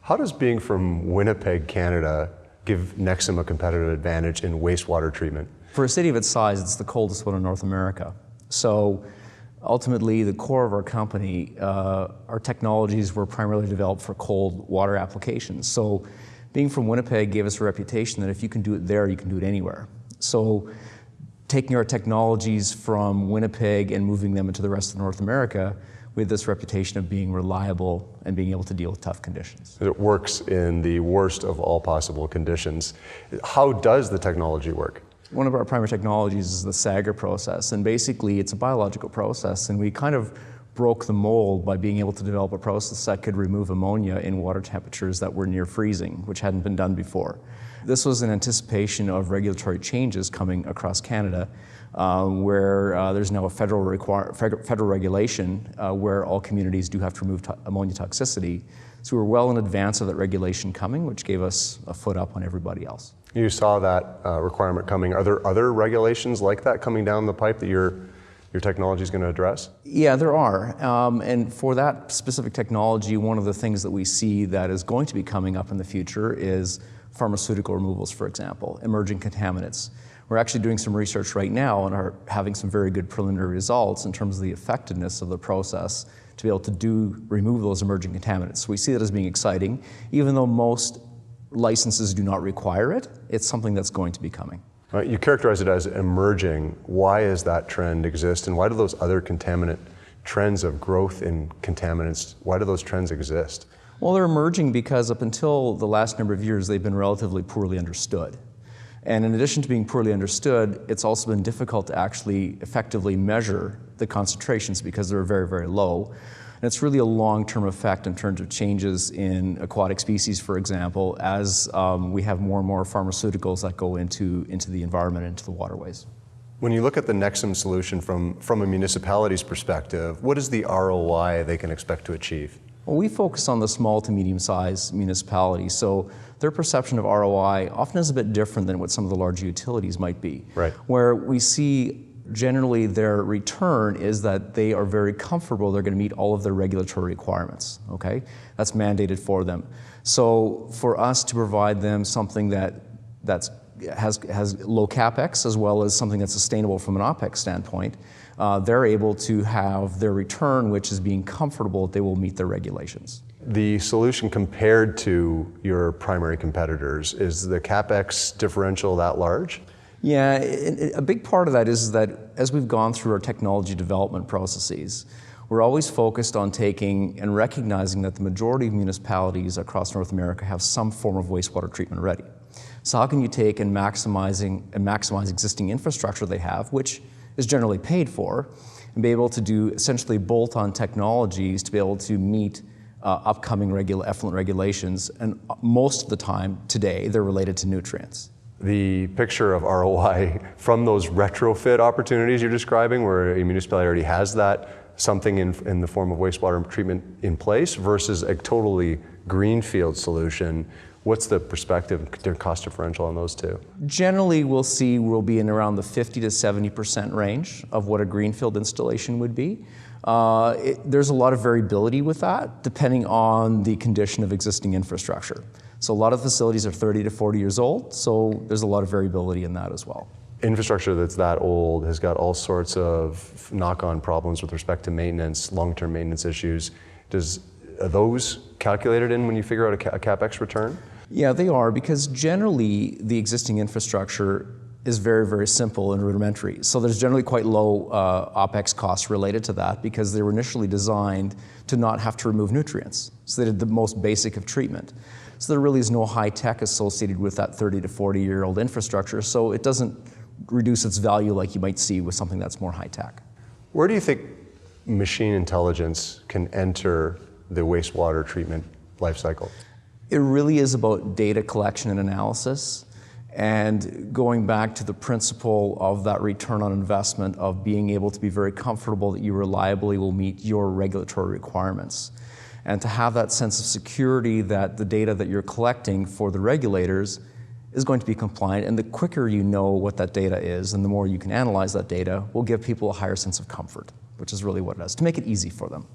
How does being from Winnipeg, Canada, give Nexom a competitive advantage in wastewater treatment? For a city of its size, it's the coldest one in North America. So ultimately, the core of our company, our technologies were primarily developed for cold water applications. So being from Winnipeg gave us a reputation that if you can do it there, you can do it anywhere. So taking our technologies from Winnipeg and moving them into the rest of North America, we had this reputation of being reliable and being able to deal with tough conditions. It works in the worst of all possible conditions. How does the technology work? One of our primary technologies is the Sager process, and basically it's a biological process, and we kind of broke the mold by being able to develop a process that could remove ammonia in water temperatures that were near freezing, which hadn't been done before. This was in anticipation of regulatory changes coming across Canada, where there's now a federal regulation where all communities do have to remove ammonia toxicity. So we were well in advance of that regulation coming, which gave us a foot up on everybody else. You saw that requirement coming. Are there other regulations like that coming down the pipe that your technology is going to address? Yeah, there are. And for that specific technology, one of the things that we see that is going to be coming up in the future is pharmaceutical removals, for example, emerging contaminants. We're actually doing some research right now and are having some very good preliminary results in terms of the effectiveness of the process to be able to remove those emerging contaminants. So we see that as being exciting. Even though most licenses do not require it, it's something that's going to be coming. You characterize it as emerging. Why does that trend exist, and why do those other contaminant trends of growth in contaminants, why do those trends exist? Well, they're emerging because up until the last number of years, they've been relatively poorly understood. And in addition to being poorly understood, it's also been difficult to actually effectively measure the concentrations because they're very, very low. And it's really a long-term effect in terms of changes in aquatic species, for example, as we have more and more pharmaceuticals that go into the environment and into the waterways. When you look at the Nexom solution from a municipality's perspective, what is the ROI they can expect to achieve? Well, we focus on the small to medium-sized municipalities, so their perception of ROI often is a bit different than what some of the larger utilities might be. Right. Where we see generally their return is that they are very comfortable they're going to meet all of their regulatory requirements, okay? That's mandated for them. So for us to provide them something that has low capex as well as something that's sustainable from an OPEX standpoint, they're able to have their return, which is being comfortable that they will meet their regulations. The solution compared to your primary competitors, is the capex differential that large? Yeah, a big part of that is that as we've gone through our technology development processes, we're always focused on taking and recognizing that the majority of municipalities across North America have some form of wastewater treatment already. So how can you take and maximize existing infrastructure they have, which is generally paid for, and be able to do essentially bolt-on technologies to be able to meet upcoming effluent regulations, and most of the time today they're related to nutrients. The picture of ROI from those retrofit opportunities you're describing, where a municipality already has that, something in the form of wastewater treatment in place, versus a totally greenfield solution, what's the perspective, their cost differential on those two? Generally, we'll be in around the 50 to 70% range of what a greenfield installation would be. There's a lot of variability with that, depending on the condition of existing infrastructure. So a lot of facilities are 30 to 40 years old, so there's a lot of variability in that as well. Infrastructure that's that old has got all sorts of knock-on problems with respect to maintenance, long-term maintenance issues. Are those calculated in when you figure out a CapEx return? Yeah, they are, because generally the existing infrastructure is very, very simple and rudimentary. So there's generally quite low OPEX costs related to that because they were initially designed to not have to remove nutrients. So they did the most basic of treatment. So there really is no high tech associated with that 30 to 40-year-old infrastructure, so it doesn't reduce its value like you might see with something that's more high tech. Where do you think machine intelligence can enter the wastewater treatment life cycle? It really is about data collection and analysis, and going back to the principle of that return on investment of being able to be very comfortable that you reliably will meet your regulatory requirements. And to have that sense of security that the data that you're collecting for the regulators is going to be compliant, and the quicker you know what that data is and the more you can analyze that data will give people a higher sense of comfort, which is really what it is, to make it easy for them.